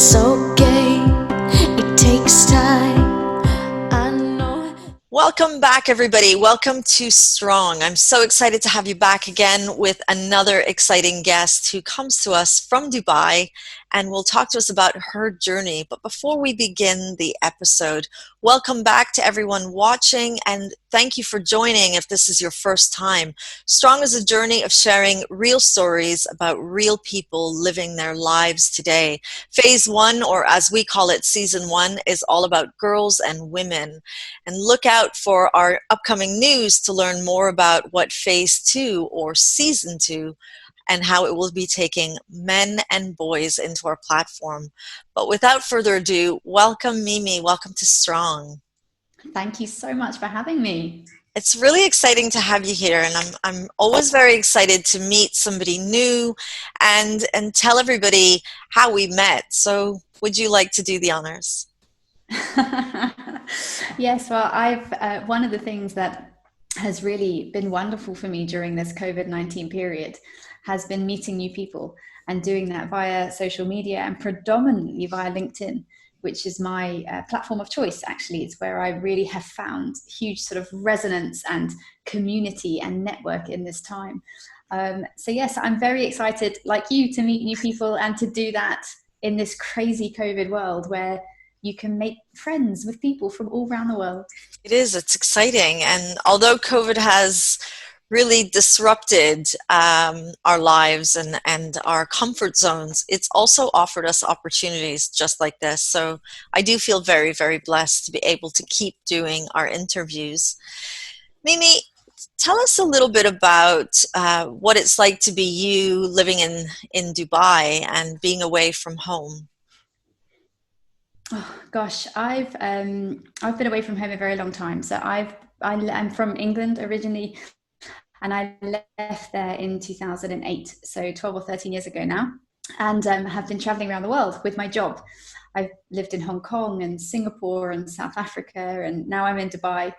It's okay, it takes time. I know. Welcome back, everybody. Welcome to Strong. I'm so excited to have you back again with another exciting guest who comes to us from Dubai and will talk to us about her journey. But before we begin the episode, welcome back to everyone watching and thank you for joining if this is your first time. Strong is a journey of sharing real stories about real people living their lives today. Phase one, or as we call it, season one, is all about girls and women. And look out for our upcoming news to learn more about what phase two or season two and how it will be taking men and boys into our platform. But without further ado, welcome Mimi. Welcome to Strong. Thank you so much for having me. It's really exciting to have you here, and I'm always very excited to meet somebody new and tell everybody how we met. So would you like to do the honors? Yes, well, I've one of the things that has really been wonderful for me during this COVID-19 period has been meeting new people and doing that via social media and predominantly via LinkedIn, which is my platform of choice. Actually, it's where I really have found huge sort of resonance and community and network in this time. So yes, I'm very excited, like you, to meet new people and to do that in this crazy COVID world where you can make friends with people from all around the world. It is, it's exciting. And although COVID has really disrupted our lives and our comfort zones, it's also offered us opportunities just like this. So I do feel very, very blessed to be able to keep doing our interviews. Mimi, tell us a little bit about what it's like to be you living in Dubai and being away from home. Oh gosh, I've been away from home a very long time. So I'm from England originally, and I left there in 2008, so 12 or 13 years ago now, and have been traveling around the world with my job. I've lived in Hong Kong and Singapore and South Africa, and now I'm in Dubai.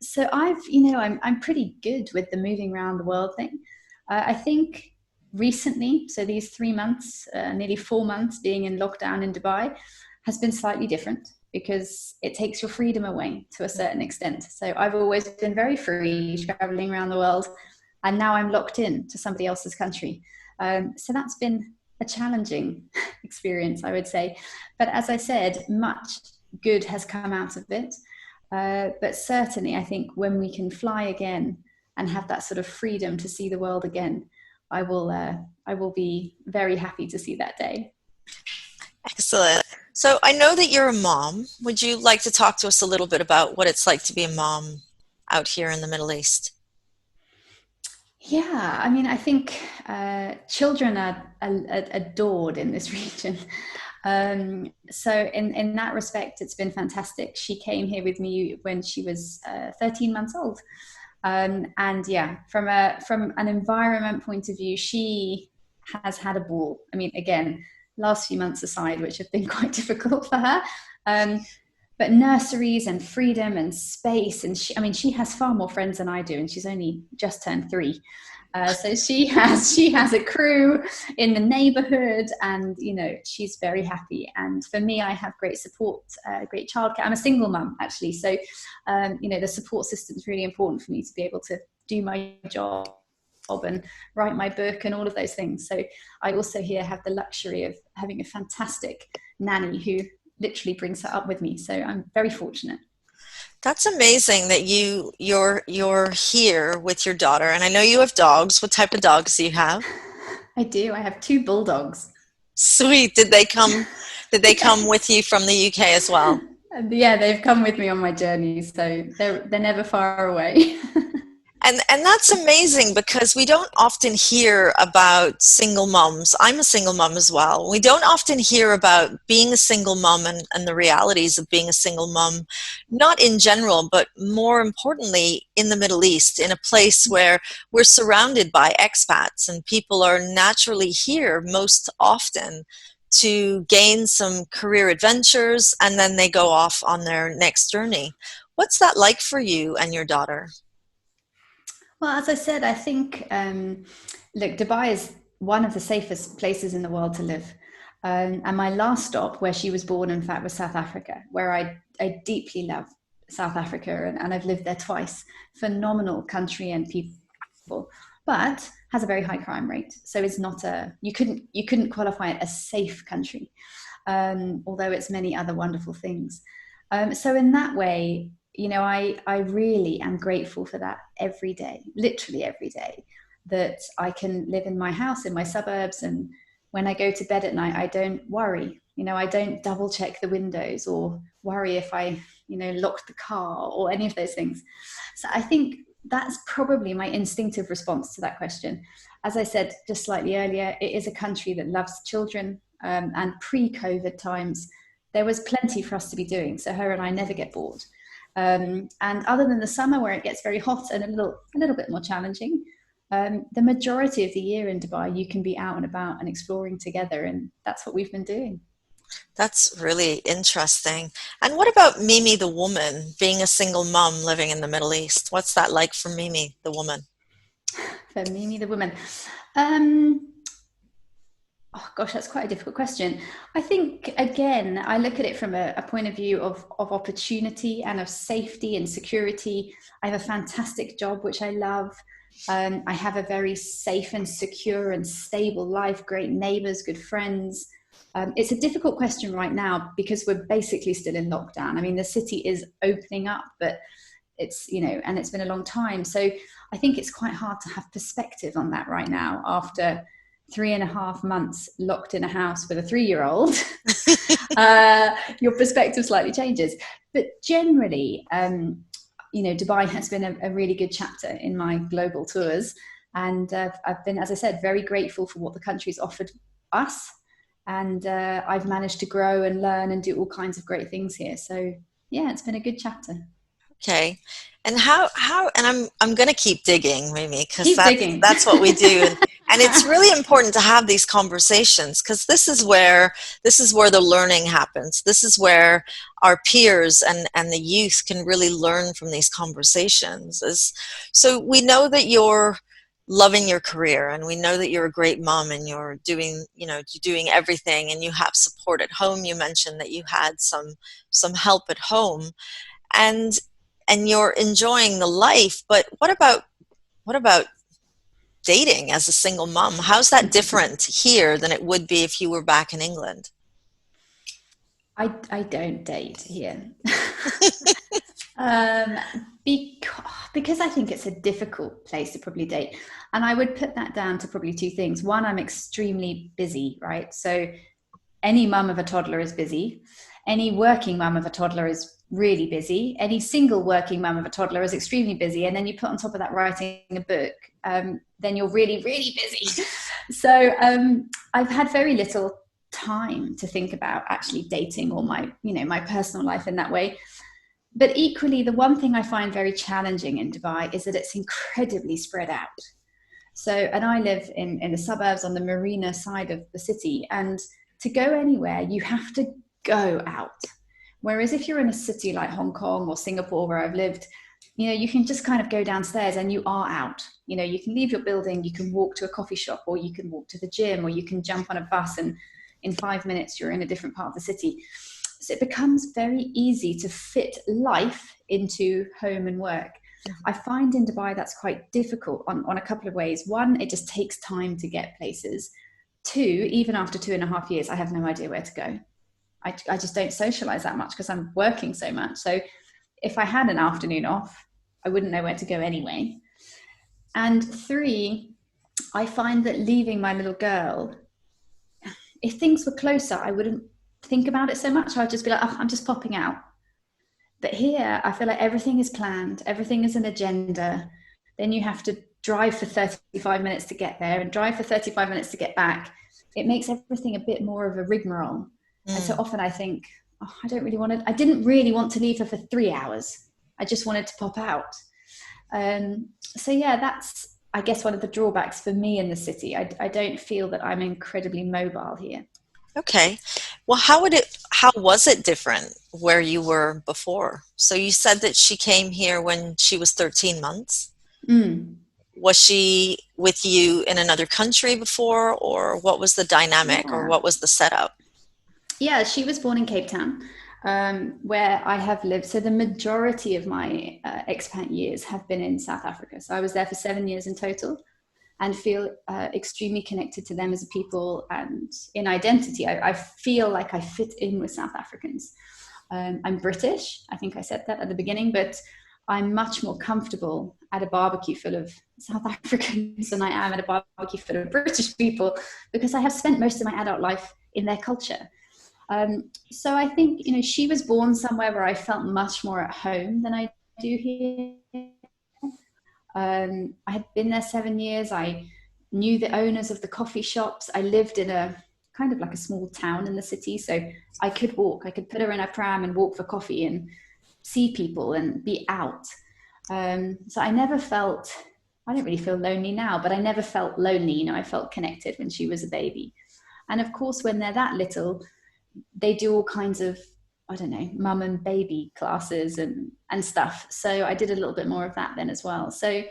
So I'm pretty good with the moving around the world thing. I think recently, so these 3 months, nearly 4 months being in lockdown in Dubai has been slightly different because it takes your freedom away to a certain extent. So I've always been very free traveling around the world, and now I'm locked in to somebody else's country. So that's been a challenging experience, I would say. But as I said, much good has come out of it. But certainly, I think when we can fly again and have that sort of freedom to see the world again, I will be very happy to see that day. Excellent. So I know that you're a mom. Would you like to talk to us a little bit about what it's like to be a mom out here in the Middle East? Yeah, I mean, I think children are adored in this region. So in that respect, it's been fantastic. She came here with me when she was 13 months old. And yeah, from an environment point of view, she has had a ball. I mean, again, last few months aside, which have been quite difficult for her. Um, but nurseries and freedom and space, and she has far more friends than I do, and she's only just turned 3. So she has a crew in the neighborhood, and she's very happy. And for me, I have great support, great childcare. I'm a single mum actually, so the support system is really important for me to be able to do my job and write my book and all of those things. So I also here have the luxury of having a fantastic nanny who literally brings her up with me. So I'm very fortunate. That's amazing that you're here with your daughter. And I know you have dogs. What type of dogs do you have? I do. I have 2 bulldogs. Sweet. Did they come with you from the UK as well? And yeah, they've come with me on my journey, so they're never far away. And that's amazing because we don't often hear about single moms. I'm a single mom as well. We don't often hear about being a single mom and the realities of being a single mom, not in general, but more importantly in the Middle East, in a place where we're surrounded by expats and people are naturally here most often to gain some career adventures and then they go off on their next journey. What's that like for you and your daughter? Well, as I said, I think look, Dubai is one of the safest places in the world to live. And my last stop, where she was born, in fact, was South Africa, where I deeply love South Africa, and I've lived there twice. Phenomenal country and people, but has a very high crime rate. So it's not you couldn't qualify it as safe country, although it's many other wonderful things. So in that way, I really am grateful for that every day, literally every day, that I can live in my house in my suburbs, and when I go to bed at night, I don't worry. I don't double check the windows or worry if I, locked the car or any of those things. So I think that's probably my instinctive response to that question. As I said just slightly earlier, it is a country that loves children, and pre-COVID times, there was plenty for us to be doing. So her and I never get bored. And other than the summer where it gets very hot and a little bit more challenging, the majority of the year in Dubai, you can be out and about and exploring together. And that's what we've been doing. That's really interesting. And what about Mimi the woman, being a single mom living in the Middle East? What's that like for Mimi the woman? For Mimi the woman. Oh gosh, that's quite a difficult question. I think, again, I look at it from a point of view of opportunity and of safety and security. I have a fantastic job, which I love. I have a very safe and secure and stable life, great neighbors, good friends. It's a difficult question right now because we're basically still in lockdown. I mean, the city is opening up, but it's, and it's been a long time. So I think it's quite hard to have perspective on that right now after 3.5 months locked in a house with a 3-year-old. Your perspective slightly changes. But generally, Dubai has been a really good chapter in my global tours. And I've been, as I said, very grateful for what the country's offered us. And I've managed to grow and learn and do all kinds of great things here. So yeah, it's been a good chapter. Okay. And how and I'm going to keep digging, Mimi, because Keep digging. that's what we do. And it's really important to have these conversations, because this is where the learning happens. This is where our peers and the youth can really learn from these conversations. So we know that you're loving your career, and we know that you're a great mom, and you're doing everything, and you have support at home. You mentioned that you had some help at home, and you're enjoying the life. But what about dating as a single mom? How's that different here than it would be if you were back in England? I don't date here. Because I think it's a difficult place to probably date. And I would put that down to probably 2 things. One, I'm extremely busy, right? So any mum of a toddler is busy. Any working mum of a toddler is really busy. Any single working mum of a toddler is extremely busy. And then you put on top of that writing a book, then you're really, really busy. So I've had very little time to think about actually dating or my personal life in that way. But equally, the one thing I find very challenging in Dubai is that it's incredibly spread out. So, and I live in the suburbs on the marina side of the city, and to go anywhere, you have to go out. Whereas if you're in a city like Hong Kong or Singapore, where I've lived, you can just kind of go downstairs and you are out. You can leave your building, you can walk to a coffee shop, or you can walk to the gym, or you can jump on a bus, and in 5 minutes, you're in a different part of the city. So it becomes very easy to fit life into home and work. I find in Dubai that's quite difficult on a couple of ways. One, it just takes time to get places. 2, even after 2.5 years, I have no idea where to go. I just don't socialize that much because I'm working so much. So if I had an afternoon off, I wouldn't know where to go anyway. And 3, I find that leaving my little girl, if things were closer, I wouldn't think about it so much. I'd just be like, oh, I'm just popping out. But here, I feel like everything is planned. Everything is an agenda. Then you have to drive for 35 minutes to get there and drive for 35 minutes to get back. It makes everything a bit more of a rigmarole. And so often I think, oh, I didn't really want to leave her for 3 hours. I just wanted to pop out. So yeah, that's, I guess, one of the drawbacks for me in the city. I don't feel that I'm incredibly mobile here. Okay. Well, how was it different where you were before? So you said that she came here when she was 13 months. Was she with you in another country before, or what was the dynamic, or Yeah. what was the setup? Yeah, she was born in Cape Town, where I have lived. So the majority of my expat years have been in South Africa. So I was there for 7 years in total, and feel extremely connected to them as a people and in identity. I feel like I fit in with South Africans. I'm British. I think I said that at the beginning, but I'm much more comfortable at a barbecue full of South Africans than I am at a barbecue full of British people, because I have spent most of my adult life in their culture. So I think, she was born somewhere where I felt much more at home than I do here. I had been there 7 years. I knew the owners of the coffee shops. I lived in a kind of like a small town in the city. So I could walk. I could put her in a pram and walk for coffee and see people and be out. So I never felt, I don't really feel lonely now, but I never felt lonely. I felt connected when she was a baby. And of course, when they're that little, they do all kinds of, I don't know, mum and baby classes and stuff. So I did a little bit more of that then as well. So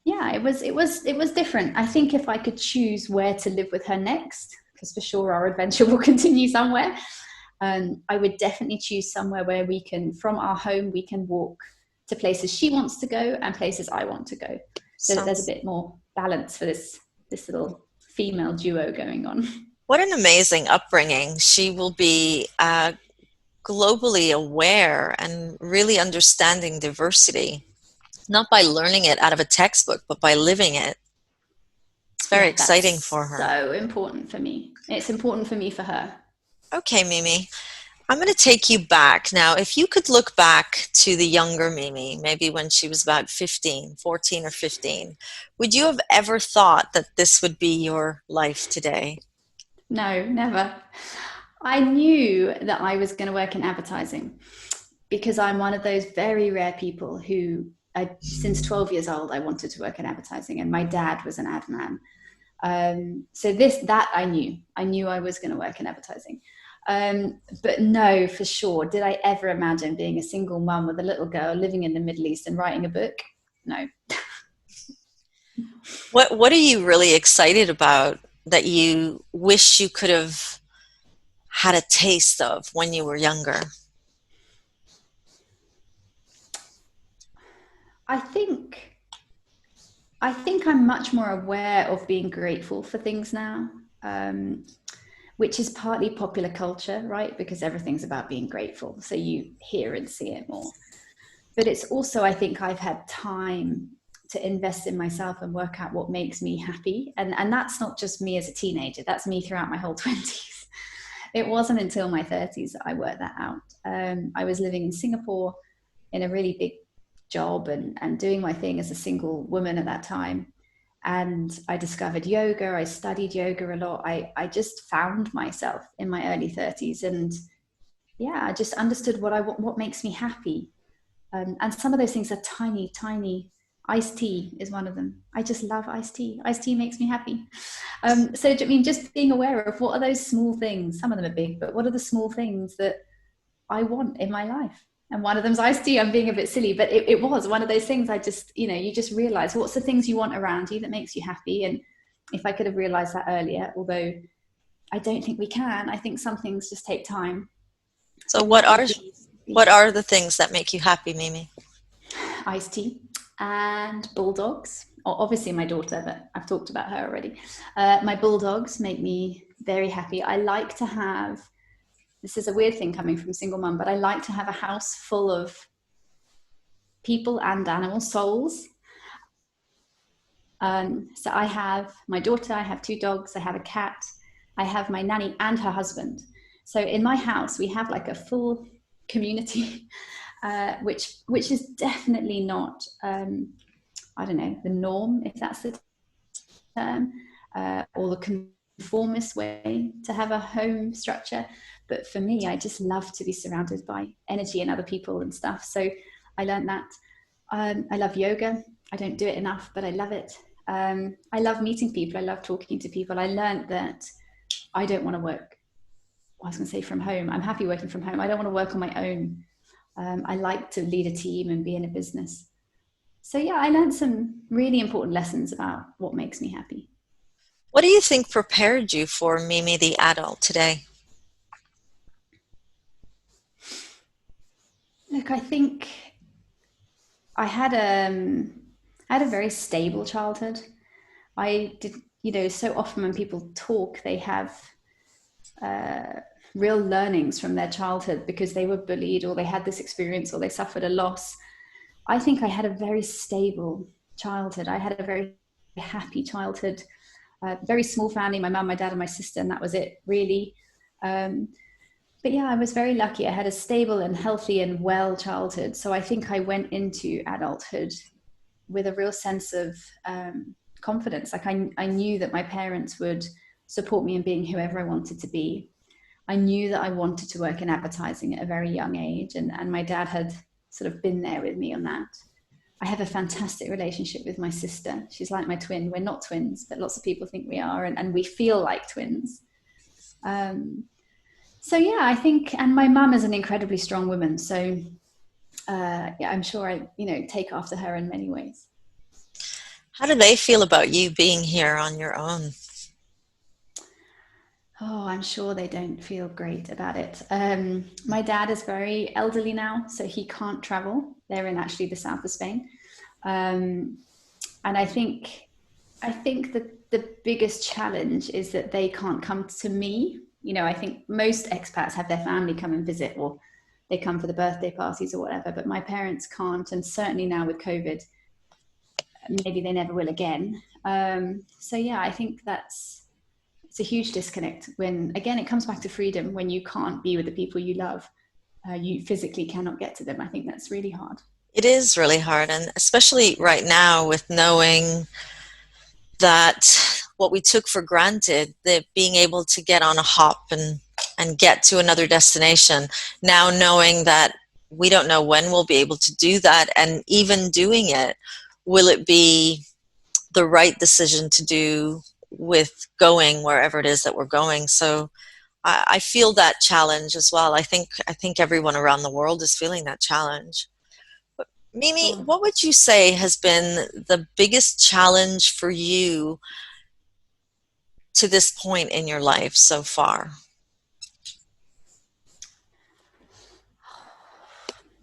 yeah, it was different. I think if I could choose where to live with her next, because for sure our adventure will continue somewhere, I would definitely choose somewhere where we can, from our home, we can walk to places she wants to go and places I want to go, so that there's a bit more balance for this little female duo going on. What an amazing upbringing. She will be globally aware and really understanding diversity, not by learning it out of a textbook, but by living it. It's very exciting for her. So important for me. It's important for me for her. Okay, Mimi. I'm going to take you back now. If you could look back to the younger Mimi, maybe when she was about 14 or 15, would you have ever thought that this would be your life today? No, never. I knew that I was going to work in advertising because I'm one of those very rare people who, since 12 years old, I wanted to work in advertising, and my dad was an ad man. So that I knew. I knew I was going to work in advertising. But no, for sure. Did I ever imagine being a single mum with a little girl living in the Middle East and writing a book? No. What are you really excited about that you wish you could have had a taste of when you were younger? I think I'm much more aware of being grateful for things now, which is partly popular culture, right? Because everything's about being grateful. So you hear and see it more. But it's also, I think I've had time to invest in myself and work out what makes me happy. And that's not just me as a teenager. That's me throughout my whole 20s. It wasn't until my 30s that I worked that out. I was living in Singapore in a really big job and doing my thing as a single woman at that time. And I discovered yoga. I studied yoga a lot. I just found myself in my early 30s. And yeah, I just understood what makes me happy. And some of those things are tiny, tiny. Iced tea is one of them. I just love iced tea. Iced tea makes me happy. So I mean, just being aware of what are those small things. Some of them are big, but what are the small things that I want in my life? And one of them's iced tea. I'm being a bit silly, but it was one of those things. I just, you just realize what's the things you want around you that makes you happy. And if I could have realized that earlier, although I don't think we can, I think some things just take time. So what are the things that make you happy, Mimi? Iced tea and bulldogs. Obviously my daughter, but I've talked about her already. My bulldogs make me very happy. I like to have, this is a weird thing coming from single mum, but I like to have a house full of people and animal souls. So I have my daughter, I have 2 dogs, I have a cat, I have my nanny and her husband. So in my house, we have like a full community, which is definitely not, I don't know, the norm, if that's the term, or the conformist way to have a home structure. But for me, I just love to be surrounded by energy and other people and stuff. So I learned that. I love yoga. I don't do it enough, but I love it. I love meeting people. I love talking to people. I learned that I don't want to work, I was going to say from home. I'm happy working from home. I don't want to work on my own. I like to lead a team and be in a business. So yeah, I learned some really important lessons about what makes me happy. What do you think prepared you for Mimi the adult today? Look, I think I had I had a very stable childhood. I did, so often when people talk, they have uh, real learnings from their childhood because they were bullied or they had this experience or they suffered a loss. I think I had a very stable childhood. I had a very happy childhood, very small family, my mum, my dad, and my sister, and that was it, really. Um, but yeah, I was very lucky. I had a stable and healthy and well childhood. So I think I went into adulthood with a real sense of confidence. Like I knew that my parents would support me in being whoever I wanted to be. I knew that I wanted to work in advertising at a very young age, and my dad had sort of been there with me on that. I have a fantastic relationship with my sister. She's like my twin. We're not twins, but lots of people think we are, and we feel like twins. Um, so yeah, I think, and my mum is an incredibly strong woman. So yeah, I'm sure I, take after her in many ways. How do they feel about you being here on your own? Oh, I'm sure they don't feel great about it. My dad is very elderly now, so he can't travel. They're in actually the south of Spain, um, and I think that the biggest challenge is that they can't come to me. I think most expats have their family come and visit, or they come for the birthday parties or whatever. But my parents can't, and certainly now with COVID, maybe they never will again. So yeah, I think it's a huge disconnect when, again, it comes back to freedom. When you can't be with the people you love, you physically cannot get to them. I think that's really hard. It is really hard, and especially right now with knowing that what we took for granted, that being able to get on a hop and get to another destination, now knowing that we don't know when we'll be able to do that, and even doing it, will it be the right decision to do with going wherever it is that we're going? So I feel that challenge as well. I think everyone around the world is feeling that challenge. But Mimi, Sure. what would you say has been the biggest challenge for you to this point in your life so far?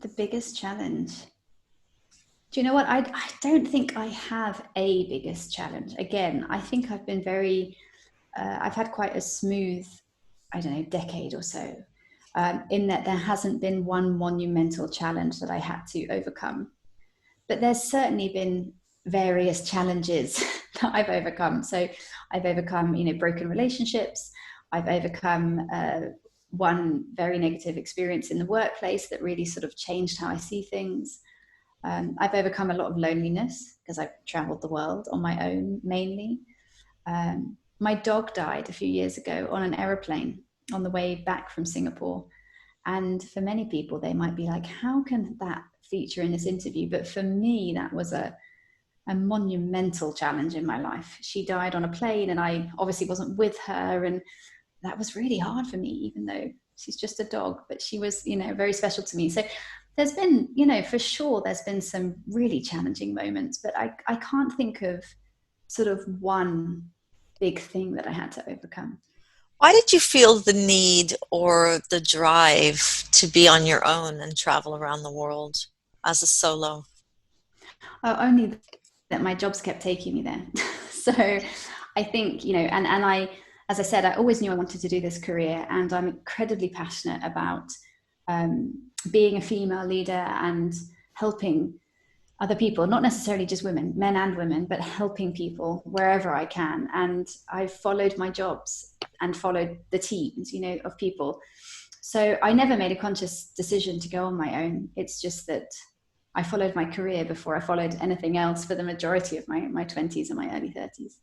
The biggest challenge. Do you know what? I don't think I have a biggest challenge. Again, I think I've been I've had quite a smooth, I don't know, decade or so, in that there hasn't been one monumental challenge that I had to overcome. But there's certainly been various challenges that I've overcome. So I've overcome, broken relationships. I've overcome one very negative experience in the workplace that really sort of changed how I see things. I've overcome a lot of loneliness because I've traveled the world on my own mainly. My dog died a few years ago on an aeroplane on the way back from Singapore. And for many people, they might be like, how can that feature in this interview? But for me, that was a monumental challenge in my life. She died on a plane, and I obviously wasn't with her. And that was really hard for me, even though she's just a dog, but she was, very special to me. So there's been, for sure, there's been some really challenging moments, but I can't think of sort of one big thing that I had to overcome. Why did you feel the need or the drive to be on your own and travel around the world as a solo? Only that my jobs kept taking me there. So I think, and I, as I said, I always knew I wanted to do this career, and I'm incredibly passionate about being a female leader and helping other people, not necessarily just women, men and women, but helping people wherever I can. And I've followed my jobs and followed the teams, of people. So I never made a conscious decision to go on my own. It's just that I followed my career before I followed anything else for the majority of my 20s and my early 30s.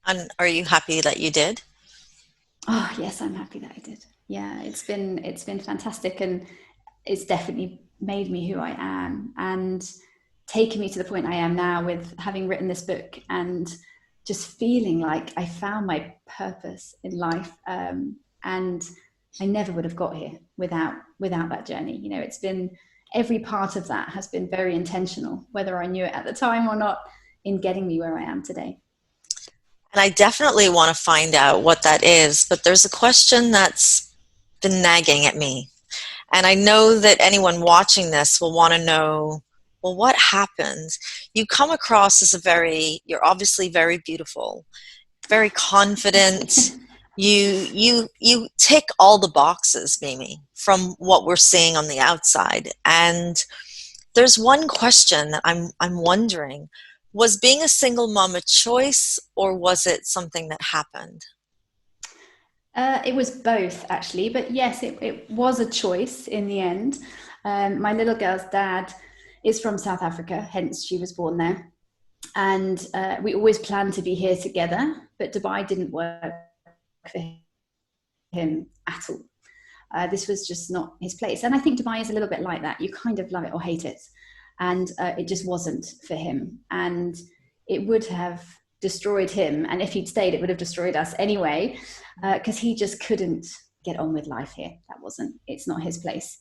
And are you happy that you did? Oh, yes, I'm happy that I did. Yeah, it's been fantastic, and it's definitely made me who I am and taken me to the point I am now with having written this book and just feeling like I found my purpose in life. And I never would have got here without that journey. It's been every part of that has been very intentional, whether I knew it at the time or not, in getting me where I am today. And I definitely want to find out what that is, but there's a question that's been nagging at me. And I know that anyone watching this will want to know, well, what happened? You come across as you're obviously very beautiful, very confident. You tick all the boxes, Mimi, from what we're seeing on the outside. And there's one question that I'm wondering, was being a single mom a choice, or was it something that happened? It was both, actually, but yes, it was a choice in the end. My little girl's dad is from South Africa, hence she was born there. And we always planned to be here together, but Dubai didn't work for him at all. This was just not his place. And I think Dubai is a little bit like that. You kind of love it or hate it. And it just wasn't for him. And it would have destroyed him. And if he'd stayed, it would have destroyed us anyway, because he just couldn't get on with life here. It's not his place.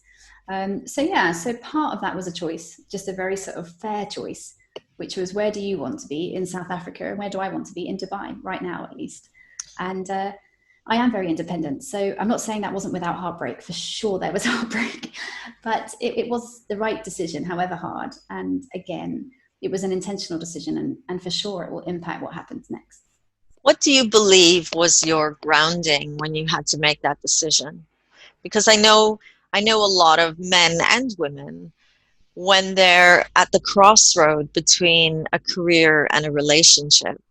So part of that was a choice, just a very sort of fair choice, which was, where do you want to be in South Africa? And where do I want to be in Dubai right now, at least? And I am very independent. So I'm not saying that wasn't without heartbreak. For sure there was heartbreak, but it was the right decision, however hard. And again, it was an intentional decision, and for sure it will impact what happens next. What do you believe was your grounding when you had to make that decision? Because I know a lot of men and women, when they're at the crossroad between a career and a relationship,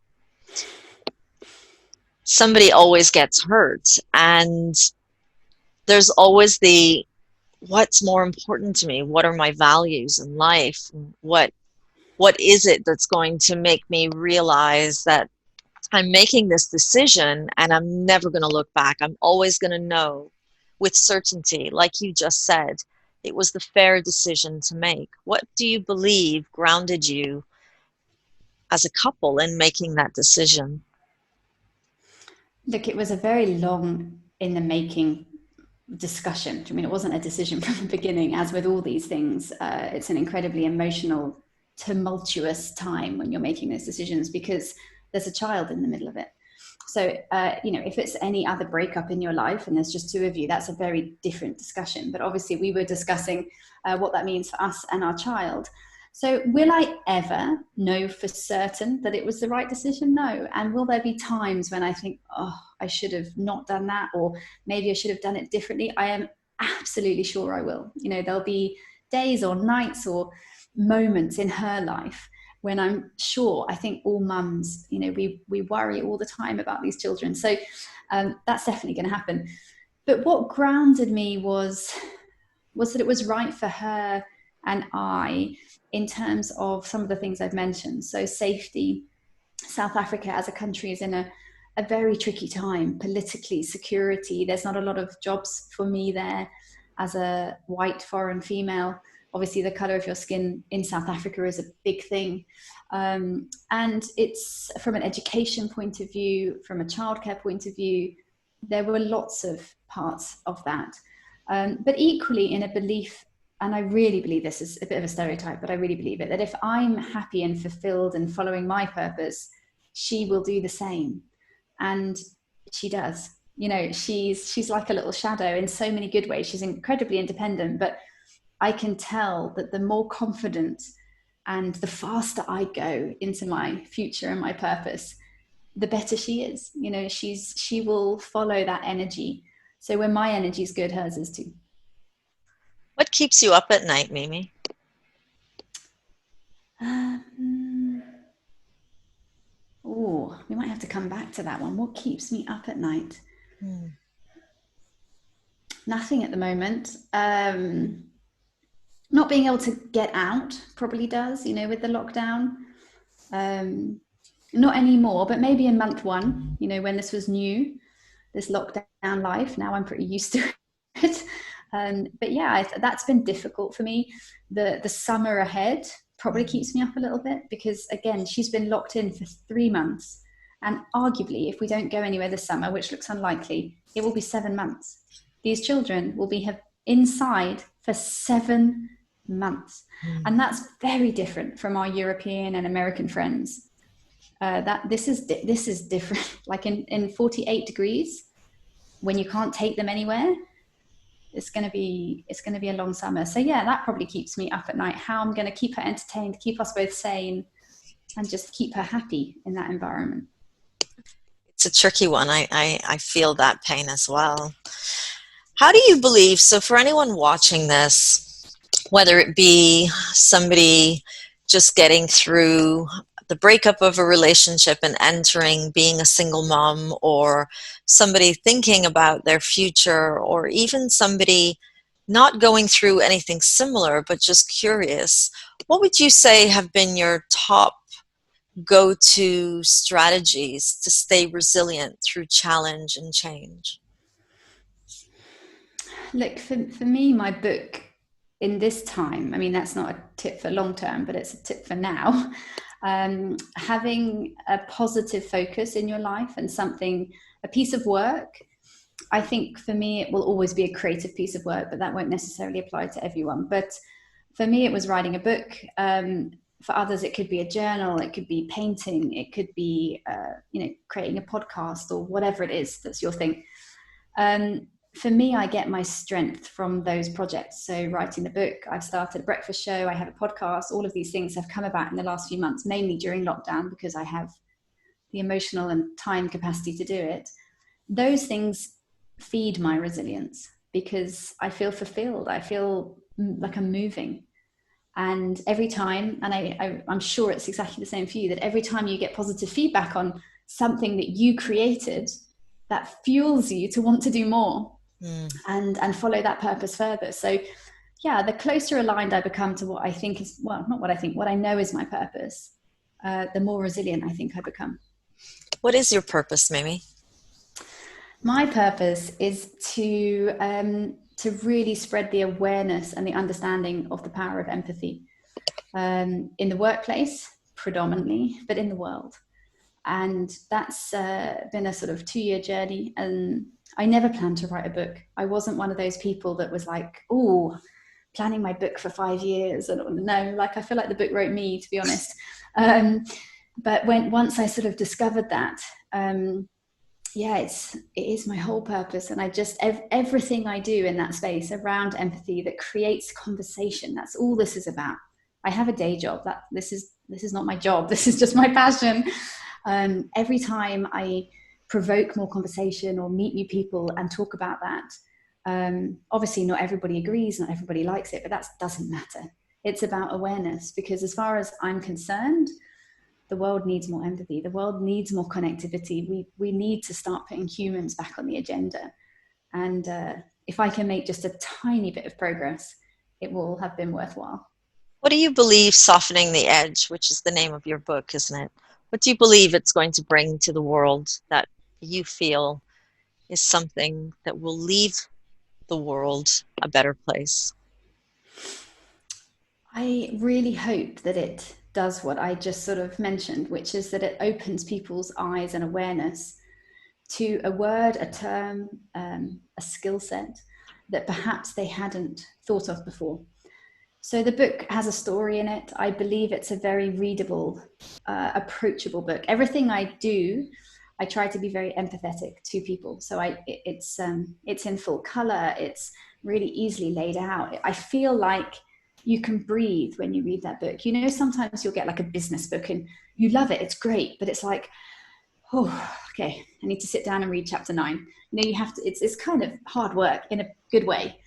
somebody always gets hurt, and there's always what's more important to me? What are my values in life? What is it that's going to make me realize that I'm making this decision and I'm never going to look back? I'm always going to know with certainty, like you just said, it was the fair decision to make. What do you believe grounded you as a couple in making that decision? Look, it was a very long in the making discussion. I mean, it wasn't a decision from the beginning, as with all these things. It's an incredibly emotional, tumultuous time when you're making those decisions, because there's a child in the middle of it. So, if it's any other breakup in your life and there's just two of you, that's a very different discussion. But obviously we were discussing what that means for us and our child. So will I ever know for certain that it was the right decision? No. And will there be times when I think, oh, I should have not done that, or maybe I should have done it differently? I am absolutely sure I will. There'll be days or nights or moments in her life when I'm sure, I think all mums, we worry all the time about these children. So that's definitely going to happen. But what grounded me was that it was right for her and I, in terms of some of the things I've mentioned. So safety. South Africa as a country is in a very tricky time politically. Security, there's not a lot of jobs for me there as a white foreign female. Obviously the color of your skin in South Africa is a big thing, and it's from an education point of view, from a childcare point of view, there were lots of parts of that, but equally in a belief, and I really believe this is a bit of a stereotype, but I really believe it, that if I'm happy and fulfilled and following my purpose, she will do the same. And she does. She's like a little shadow in so many good ways. She's incredibly independent, but I can tell that the more confident and the faster I go into my future and my purpose, the better she is. She will follow that energy. So when my energy is good, hers is too. What keeps you up at night, Mimi? We might have to come back to that one. What keeps me up at night? Nothing at the moment. Not being able to get out probably does, with the lockdown. Not anymore, but maybe in month one, when this was new, this lockdown life. Now I'm pretty used to it. But yeah, that's been difficult for me. The summer ahead probably keeps me up a little bit, because again, she's been locked in for 3 months. And arguably, if we don't go anywhere this summer, which looks unlikely, it will be 7 months. These children will be inside for 7 months. Mm. And that's very different from our European and American friends. That this is different. Like in 48 degrees, when you can't take them anywhere, it's going to be a long summer. So yeah, that probably keeps me up at night. How I'm going to keep her entertained, keep us both sane, and just keep her happy in that environment. It's a tricky one. I feel that pain as well. How do you believe, so for anyone watching this, whether it be somebody just getting through the breakup of a relationship and entering being a single mom, or somebody thinking about their future, or even somebody not going through anything similar but just curious, what would you say have been your top go-to strategies to stay resilient through challenge and change? Look, for me, my book in this time, I mean, that's not a tip for long term, but it's a tip for now. Having a positive focus in your life and something, a piece of work. I think for me, it will always be a creative piece of work, but that won't necessarily apply to everyone. But for me, it was writing a book. For others, it could be a journal, it could be painting, it could be, creating a podcast or whatever it is that's your thing. For me, I get my strength from those projects. So writing the book, I've started a breakfast show, I have a podcast, all of these things have come about in the last few months, mainly during lockdown, because I have the emotional and time capacity to do it. Those things feed my resilience because I feel fulfilled. I feel like I'm moving. And every time, and I'm sure it's exactly the same for you, that every time you get positive feedback on something that you created, that fuels you to want to do more. And follow that purpose further. So yeah, the closer aligned I become to what I think is, well, not what I think, what I know is my purpose, the more resilient I think I become. What is your purpose, Mimi? My purpose is to really spread the awareness and the understanding of the power of empathy in the workplace predominantly, but in the world. And that's been a sort of 2-year journey. And I never planned to write a book. I wasn't one of those people that was like, oh, planning my book for 5 years. And no, like I feel like the book wrote me, to be honest. But once I sort of discovered that, it is my whole purpose. And I just, everything I do in that space around empathy that creates conversation, that's all this is about. I have a day job. This is not my job. This is just my passion. Every time I provoke more conversation or meet new people and talk about that, obviously not everybody agrees, not everybody likes it, but that doesn't matter. It's about awareness, because as far as I'm concerned, the world needs more empathy. The world needs more connectivity. We need to start putting humans back on the agenda. And if I can make just a tiny bit of progress, it will have been worthwhile. What do you believe Softening the Edge, which is the name of your book, isn't it? What do you believe it's going to bring to the world that you feel is something that will leave the world a better place? I really hope that it does what I just sort of mentioned, which is that it opens people's eyes and awareness to a word, a term, a skill set that perhaps they hadn't thought of before. So the book has a story in it. I believe it's a very readable, approachable book. Everything I do, I try to be very empathetic to people. So it's in full color. It's really easily laid out. I feel like you can breathe when you read that book. You know, sometimes you'll get like a business book and you love it. It's great, but it's like, oh, okay, I need to sit down and read chapter 9. You know, you have to. It's kind of hard work in a good way.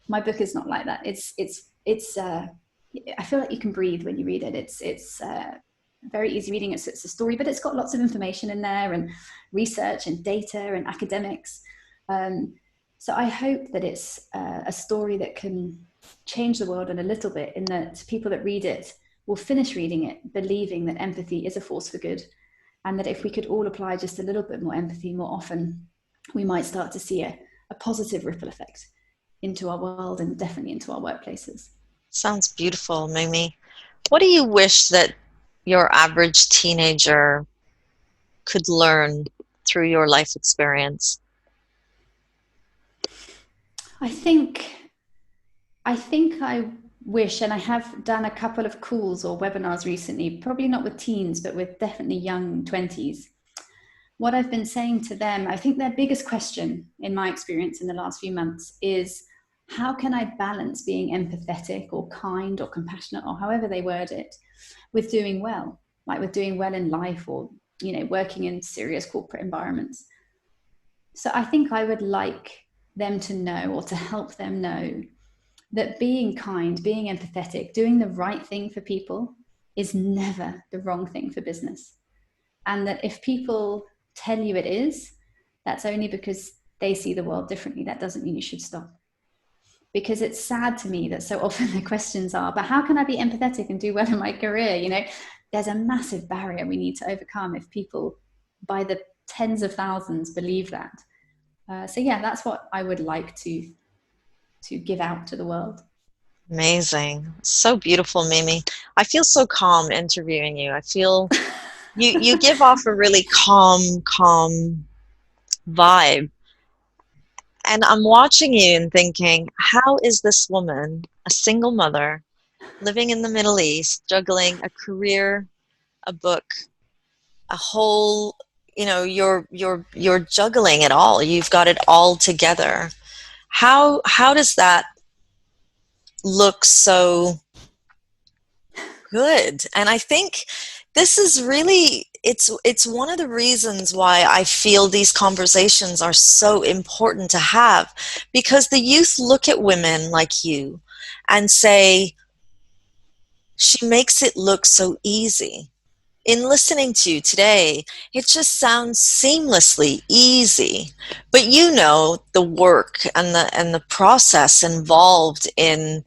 My book is not like that. I feel like you can breathe when you read it. It's very easy reading. It's a story, but it's got lots of information in there and research and data and academics. So I hope that it's a story that can change the world in a little bit, in that people that read it will finish reading it believing that empathy is a force for good, and that if we could all apply just a little bit more empathy more often, we might start to see a positive ripple effect into our world and definitely into our workplaces. Sounds beautiful, Mimi. What do you wish that your average teenager could learn through your life experience? I think I wish, and I have done a couple of calls or webinars recently, probably not with teens, but with definitely young 20s. What I've been saying to them, I think their biggest question in my experience in the last few months is, how can I balance being empathetic or kind or compassionate or however they word it with doing well, like with doing well in life or, you know, working in serious corporate environments. So I think I would like them to know, or to help them know, that being kind, being empathetic, doing the right thing for people is never the wrong thing for business. And that if people tell you it is, that's only because they see the world differently. That doesn't mean you should stop. Because it's sad to me that so often the questions are, but how can I be empathetic and do well in my career? You know, there's a massive barrier we need to overcome if people by the tens of thousands believe that. So yeah, that's what I would like to give out to the world. Amazing. So beautiful, Mimi. I feel so calm interviewing you. I feel you give off a really calm vibe. And I'm watching you and thinking, how is this woman, a single mother, living in the Middle East, juggling a career, a book, a whole, you know, you're juggling it all. You've got it all together. How does that look so good? And I think this is really, it's one of the reasons why I feel these conversations are so important to have, because the youth look at women like you and say, she makes it look so easy. In listening to you today, it just sounds seamlessly easy, but you know the work and the process involved in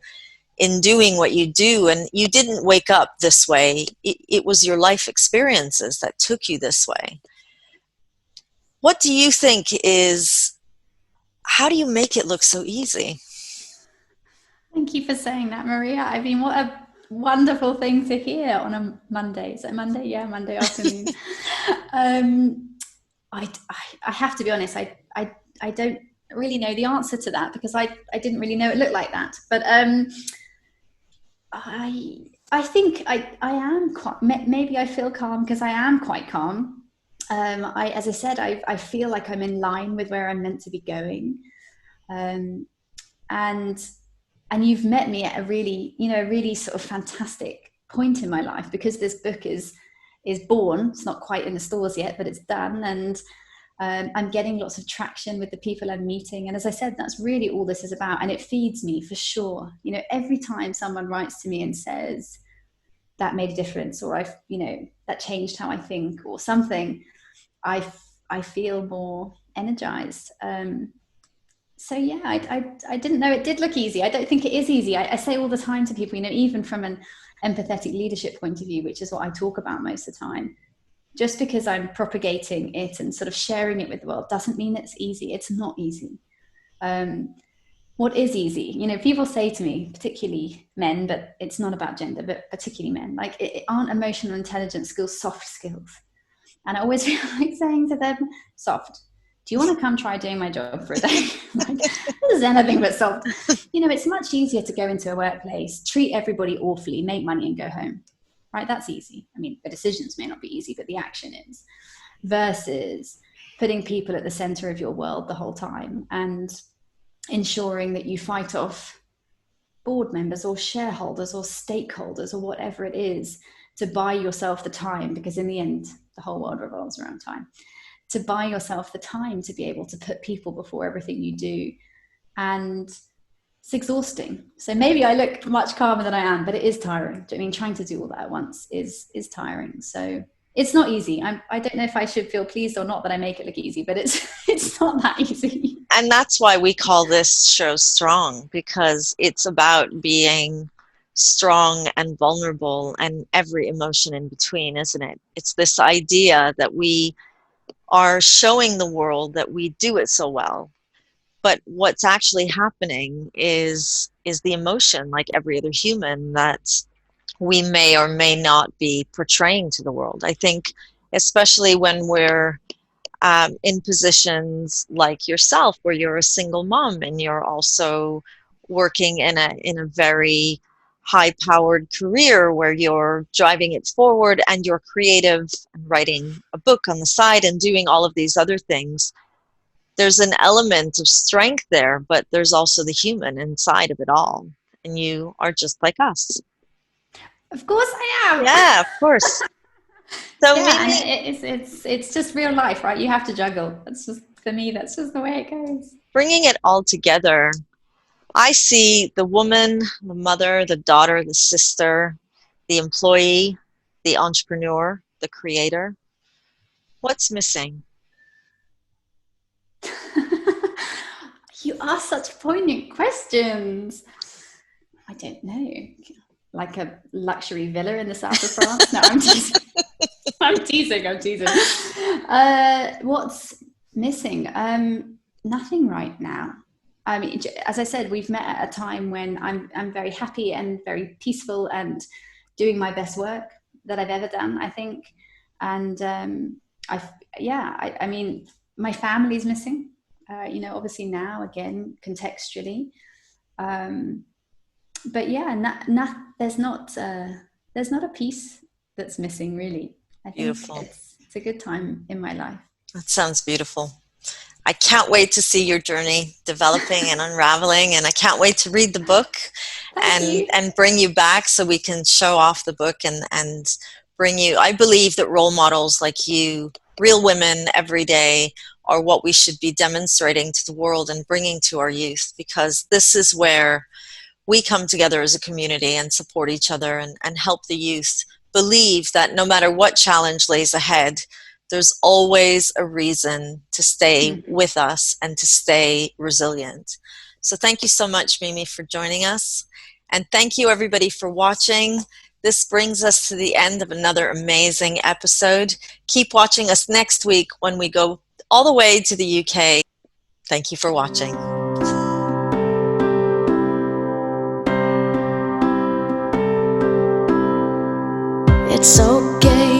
doing what you do, and you didn't wake up this way. It was your life experiences that took you this way. What do you think is, how do you make it look so easy? Thank you for saying that, Maria. I mean, what a wonderful thing to hear on a Monday. Is it Monday? Yeah, Monday afternoon. I have to be honest, I don't really know the answer to that, because I didn't really know it looked like that. But I think I am quite, maybe I feel calm because I am quite calm. As I said, I feel like I'm in line with where I'm meant to be going. And you've met me at a really, you know, really sort of fantastic point in my life, because this book is born. It's not quite in the stores yet, but it's done. And I'm getting lots of traction with the people I'm meeting. And as I said, that's really all this is about. And it feeds me for sure. You know, every time someone writes to me and says, that made a difference, or you know, that changed how I think or something, I feel more energized. So yeah, I didn't know it did look easy. I don't think it is easy. I say all the time to people, you know, even from an empathetic leadership point of view, which is what I talk about most of the time, just because I'm propagating it and sort of sharing it with the world doesn't mean it's easy. It's not easy. What is easy? You know, people say to me, particularly men, but it's not about gender, but particularly men, like, it aren't emotional intelligence skills, soft skills. And I always feel like saying to them, soft. Do you want to come try doing my job for a day? Like, this is anything but soft. You know, it's much easier to go into a workplace, treat everybody awfully, make money and go home, right? That's easy. I mean, the decisions may not be easy, but the action is. Versus putting people at the center of your world the whole time and ensuring that you fight off board members or shareholders or stakeholders or whatever it is, to buy yourself the time, because in the end, the whole world revolves around time. To buy yourself the time to be able to put people before everything you do. And it's exhausting. So maybe I look much calmer than I am, but it is tiring. I mean, trying to do all that at once is tiring. So it's not easy. I don't know if I should feel pleased or not that I make it look easy, but it's not that easy. And that's why we call this show Strong, because it's about being strong and vulnerable and every emotion in between, isn't it? It's this idea that we are showing the world that we do it so well, but what's actually happening is the emotion, like every other human, that we may or may not be portraying to the world. I think especially when we're in positions like yourself, where you're a single mom and you're also working in a very high-powered career where you're driving it forward and you're creative and writing a book on the side and doing all of these other things. There's an element of strength there, but there's also the human inside of it all. And you are just like us. Of course I am. Yeah, of course. So Yeah, and Mimi, it's just real life, right? You have to juggle. That's just, for me, that's just the way it goes. bringing it all together, I see the woman, the mother, the daughter, the sister, the employee, the entrepreneur, the creator. What's missing? You ask such poignant questions. I don't know. Like a luxury villa in the south of France? No, I'm teasing. I'm teasing. What's missing? Nothing right now. I mean, as I said, we've met at a time when I'm very happy and very peaceful and doing my best work that I've ever done, I think. And I mean, my family's missing. Obviously now again contextually. But yeah, there's not a piece that's missing really. I think Beautiful. it's a good time in my life. That sounds beautiful. I can't wait to see your journey developing and unraveling, and I can't wait to read the book and bring you back so we can show off the book and bring you. I believe that role models like you, real women every day, are what we should be demonstrating to the world and bringing to our youth, because this is where we come together as a community and support each other and help the youth believe that no matter what challenge lays ahead, there's always a reason to stay with us and to stay resilient. So thank you so much, Mimi, for joining us. And thank you, everybody, for watching. This brings us to the end of another amazing episode. Keep watching us next week when we go all the way to the UK. Thank you for watching. It's okay.